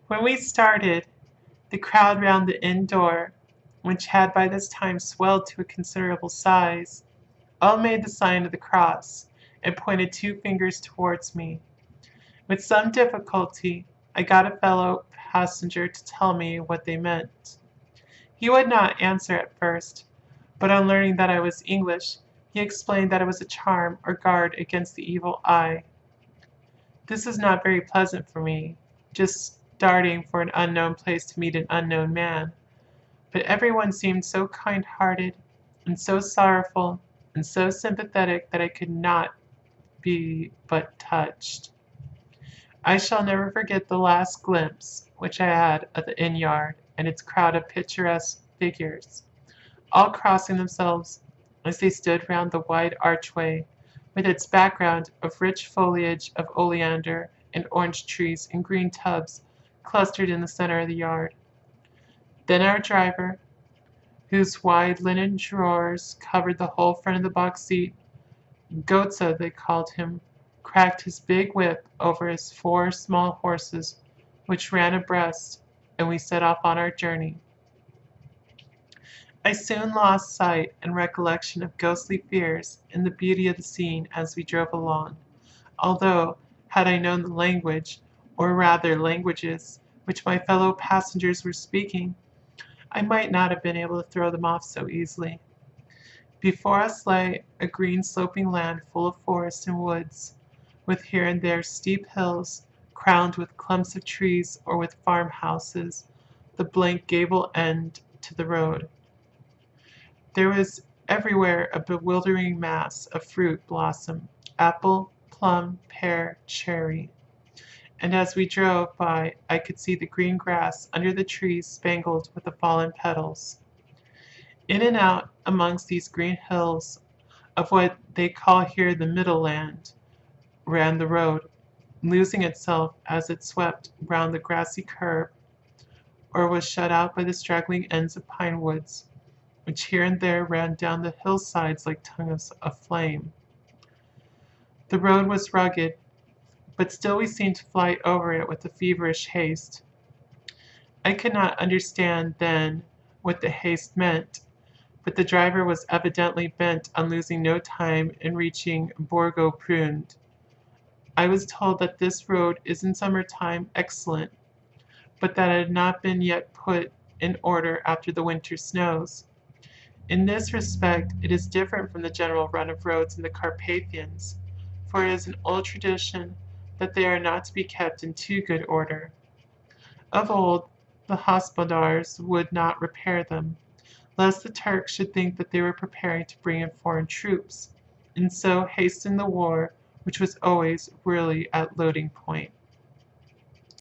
When we started, the crowd round the inn door, which had by this time swelled to a considerable size, all made the sign of the cross, and pointed two fingers towards me. With some difficulty, I got a fellow passenger to tell me what they meant. He would not answer at first, but on learning that I was English, he explained that it was a charm or guard against the evil eye. This is not very pleasant for me, just starting for an unknown place to meet an unknown man, but everyone seemed so kind-hearted and so sorrowful and so sympathetic that I could not be but touched. I shall never forget the last glimpse which I had of the inn yard and its crowd of picturesque figures, all crossing themselves as they stood round the wide archway, with its background of rich foliage of oleander and orange trees in green tubs clustered in the center of the yard. Then our driver, whose wide linen drawers covered the whole front of the box seat, Goetze they called him, cracked his big whip over his four small horses, which ran abreast, and we set off on our journey. I soon lost sight and recollection of ghostly fears in the beauty of the scene as we drove along, although, had I known the language, or rather languages, which my fellow passengers were speaking, I might not have been able to throw them off so easily. Before us lay a green sloping land full of forest and woods, with here and there steep hills, crowned with clumps of trees or with farmhouses, the blank gable end to the road. There was everywhere a bewildering mass of fruit blossom, apple, plum, pear, cherry, and as we drove by I could see the green grass under the trees spangled with the fallen petals. In and out amongst these green hills of what they call here the Middle Land ran the road, losing itself as it swept round the grassy curve, or was shut out by the straggling ends of pine woods, which here and there ran down the hillsides like tongues of flame. The road was rugged, but still we seemed to fly over it with a feverish haste. I could not understand then what the haste meant, but the driver was evidently bent on losing no time in reaching Borgo Prund. I was told that this road is in summer time excellent, but that it had not been yet put in order after the winter snows. In this respect it is different from the general run of roads in the Carpathians, for it is an old tradition that they are not to be kept in too good order. Of old, the hospodars would not repair them, lest the Turks should think that they were preparing to bring in foreign troops, and so hasten the war which was always really at loading point.